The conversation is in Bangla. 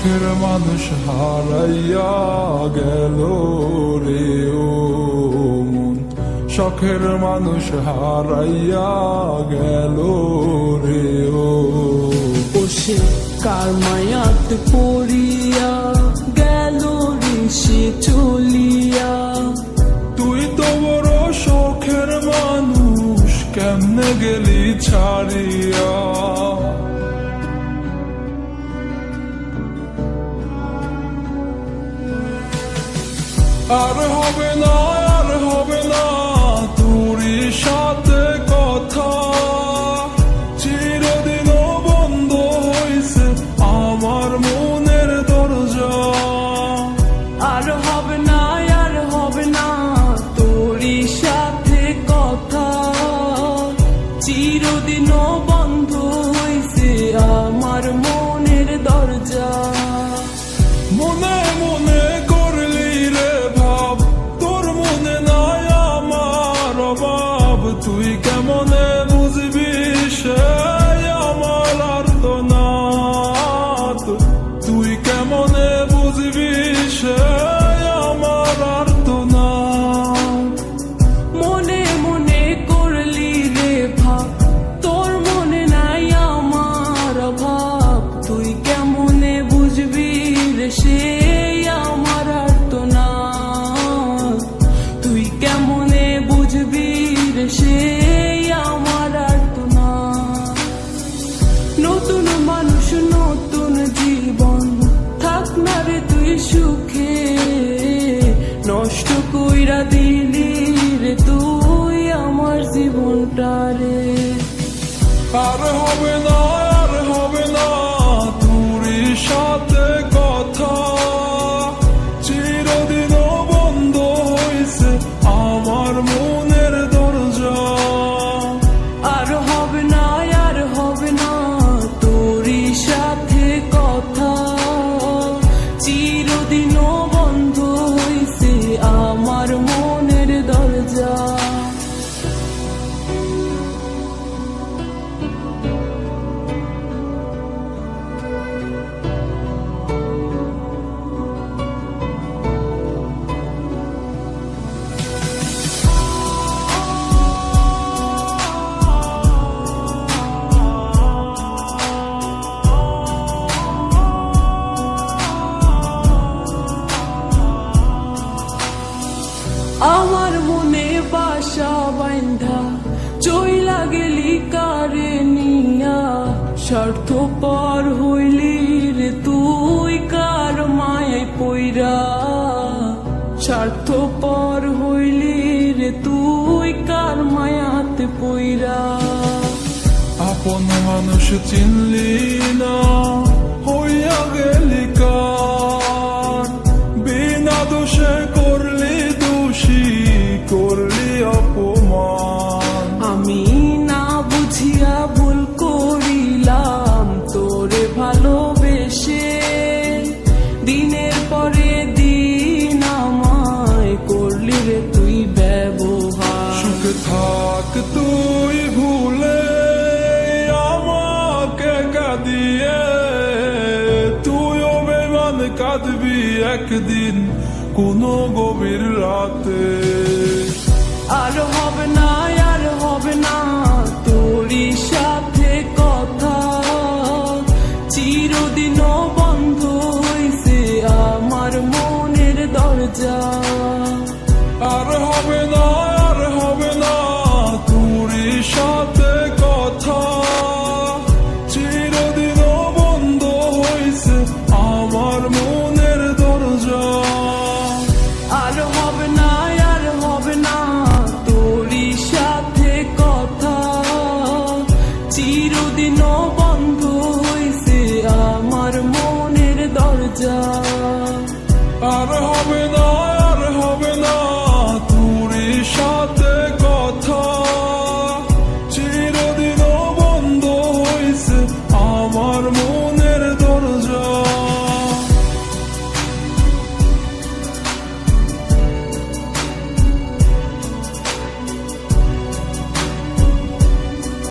শখের মানুষ হারাইয়া গেল রে ও মন, শখের মানুষ হারাইয়া গেল রে ও। সে কার মায়াত পড়িয়া গেল রে সে চলিয়া। তুই তো বড় শখের মানুষ, কেমনে গেলি ছাড়িয়া। আর হবে না, আর হবে না তোরই সাথে কথা, চিরদিনও বন্ধ হইছে আমার মনের দরজা। আর হবে না, আর হবে না তোরই সাথে কথা, চিরদিনও বন্ধ হইছে আমার মনের দরজা। মনে মনে করলি রে ভাব, তোর মনে নাই আমার অভাব। তুই কেমনে বুঝবি সে আমার আর্তনাদ, তুই কেমনে বুঝবি সে আমার আর্তনাদ। মনে মনে করলি রে ভাব, তোর মনে নাই আমার অভাব। তুই কেমনে বুঝবি রে সে আমার আর্তনাদ, তুই কেমনে বুঝবি রে সে আমার আর্তনাদ। নতুন মানুষ নতুন জীবন, থাক না রে তুই সুখে, নষ্ট কইরা দিলি রে তুই আমার জীবনটা রে। আর হবে না, আর হবে না তোরই সাথে কথা, চিরদিনও বন্ধ হইছে আমার মনের দরজা। আর হবে না, আর হবে না তোরই সাথে কথা, চিরদিনও বন্ধ হইছে আমার মনের দরজা। আমার মনে বাসা বাইন্ধা চইলা গেলি কারে নিয়া, স্বার্থপর হইলি রে তুই কার মায়ায় পইরা। স্বার্থপর হইলি রে তুই কার মায়াতে পইরা। আপন মানুষ চিনলি না, হইয়া গেলি কার, বিনা দোষে করলি দোষী, করলি অপমান। আমি না বুঝিয়া ভুল করিলাম তোরে ভালোবেসে, দিনের পরে দিন আমায় করলি রে তুই ব্যবহার। সুখে থাক তুই ভুলে আমাকে কাঁদিয়ে, তুইও বেমান কাঁদবি একদিন কোনো গভীর রাতে। আর হবে না, আর হবে না তোরই সাথে কথা, চিরদিনও বন্ধ হইছে আমার মনের দরজা। আর হবে না, আর হবে না তোরই সাথে কথা, চিরদিনও বন্ধ হইছে আমার মনের দরজা। আর হবে না, আর হবে না তোরই সাথে কথা, চিরদিনও বন্ধ হইছে আমার মনের দরজা। আর হবে না,